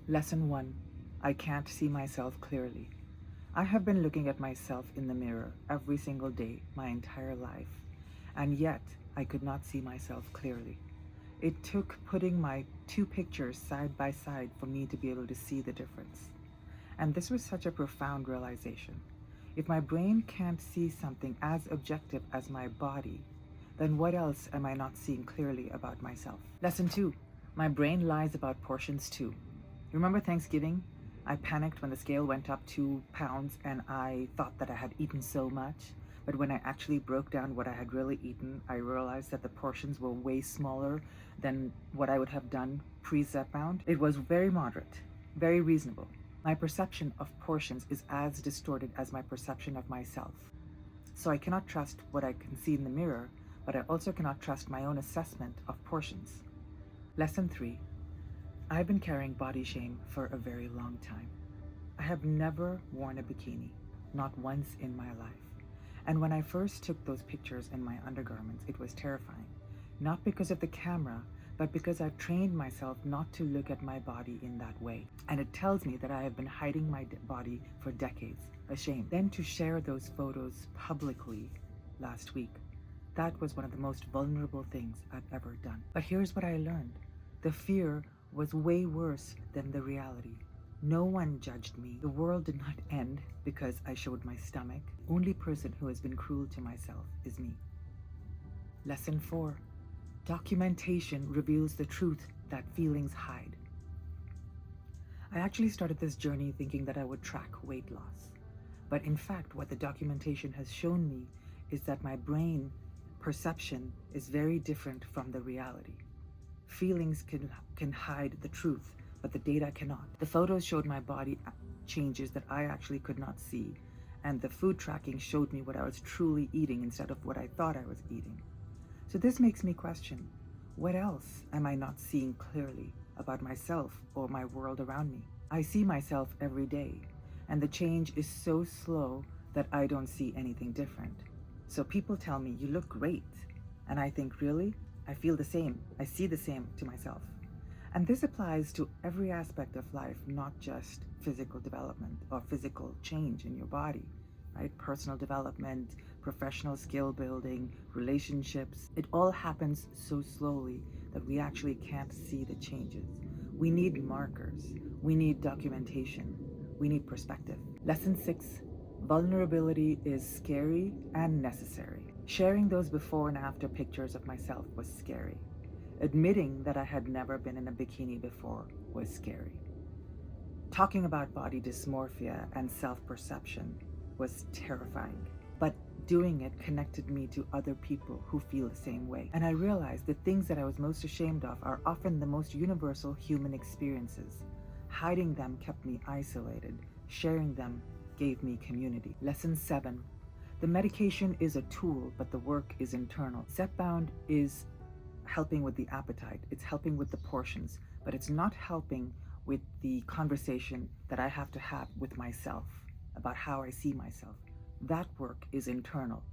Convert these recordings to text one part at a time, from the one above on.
Lesson 1. I can't see myself clearly. I have been looking at myself in the mirror every single day my entire life, and yet I could not see myself clearly. It took putting my two pictures side by side for me to be able to see the difference. And this was such a profound realization. If my brain can't see something as objective as my body, then what else am I not seeing clearly about myself? Lesson 2. My brain lies about portions too. Remember Thanksgiving? I panicked when the scale went up 2 pounds and I thought that I had eaten so much. But when I actually broke down what I had really eaten, I realized that the portions were way smaller than what I would have done pre-Zepbound. It was very moderate, very reasonable. My perception of portions is as distorted as my perception of myself. So I cannot trust what I can see in the mirror, but I also cannot trust my own assessment of portions. Lesson 3. I've been carrying body shame for a very long time. I have never worn a bikini, not once in my life. And when I first took those pictures in my undergarments, it was terrifying. Not because of the camera, but because I've trained myself not to look at my body in that way. And it tells me that I have been hiding my body for decades, ashamed. Then to share those photos publicly last week, that was one of the most vulnerable things I've ever done. But here's what I learned. The fear was way worse than the reality. No one judged me. The world did not end because I showed my stomach. The only person who has been cruel to myself is me. Lesson 4. Documentation reveals the truth that feelings hide. I actually started this journey thinking that I would track weight loss. But in fact, what the documentation has shown me is that my brain perception is very different from the reality. Feelings can hide the truth, but the data cannot. The photos showed my body changes that I actually could not see, and the food tracking showed me what I was truly eating instead of what I thought I was eating. So this makes me question, what else am I not seeing clearly about myself or my world around me? I see myself every day, and the change is so slow that I don't see anything different. So people tell me, you look great. And I think, really? I feel the same. I see the same to myself. And this applies to every aspect of life, not just physical development or physical change in your body, right? Personal development, professional skill building, relationships. It all happens so slowly that we actually can't see the changes. We need markers. We need documentation. We need perspective. Lesson 6. Vulnerability is scary and necessary. Sharing those before and after pictures of myself was scary. Admitting that I had never been in a bikini before was scary. Talking about body dysmorphia and self-perception was terrifying. But doing it connected me to other people who feel the same way. And I realized the things that I was most ashamed of are often the most universal human experiences. Hiding them kept me isolated. Sharing them gave me community. Lesson 7. The medication is a tool, but the work is internal. Zepbound is helping with the appetite. It's helping with the portions, but it's not helping with the conversation that I have to have with myself about how I see myself. That work is internal.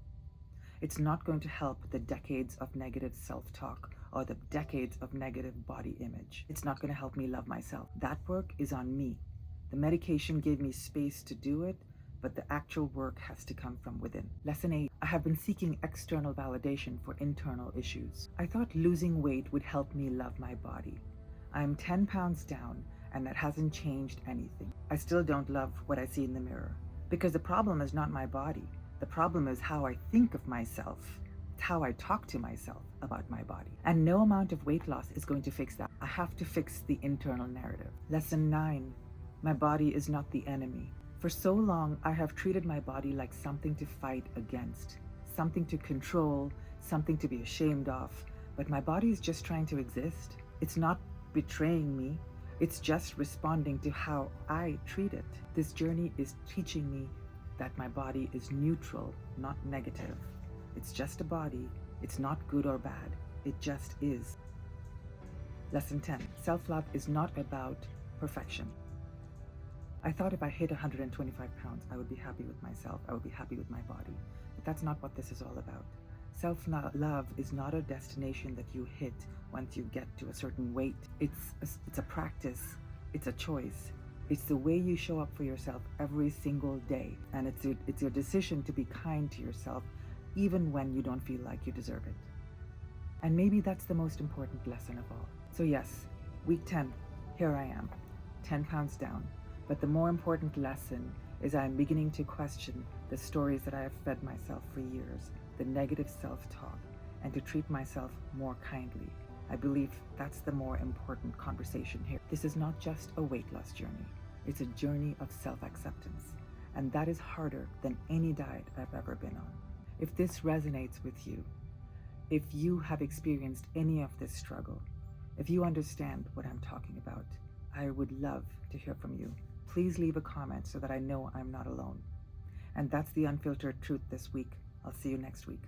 It's not going to help the decades of negative self-talk or the decades of negative body image. It's not going to help me love myself. That work is on me. The medication gave me space to do it, but the actual work has to come from within. Lesson 8. I have been seeking external validation for internal issues. I thought losing weight would help me love my body. I am 10 pounds down, and that hasn't changed anything. I still don't love what I see in the mirror, because the problem is not my body. The problem is how I think of myself. It's how I talk to myself about my body. And no amount of weight loss is going to fix that. I have to fix the internal narrative. Lesson 9. My body is not the enemy. For so long, I have treated my body like something to fight against, something to control, something to be ashamed of. But my body is just trying to exist. It's not betraying me. It's just responding to how I treat it. This journey is teaching me that my body is neutral, not negative. It's just a body. It's not good or bad. It just is. Lesson 10. Self-love is not about perfection. I thought if I hit 125 pounds, I would be happy with myself. I would be happy with my body. But that's not what this is all about. Self-love is not a destination that you hit once you get to a certain weight. It's a practice It's a choice. It's the way you show up for yourself every single day. And it's your decision to be kind to yourself even when you don't feel like you deserve it. And maybe that's the most important lesson of all. So, yes, week 10, here I am, 10 pounds down. But the more important lesson is I'm beginning to question the stories that I have fed myself for years, the negative self talk, and to treat myself more kindly. I believe that's the more important conversation here. This is not just a weight loss journey, it's a journey of self acceptance. And that is harder than any diet I've ever been on. If this resonates with you, if you have experienced any of this struggle, if you understand what I'm talking about, I would love to hear from you. Please leave a comment so that I know I'm not alone. And that's the Unfiltered Truth this week. I'll see you next week.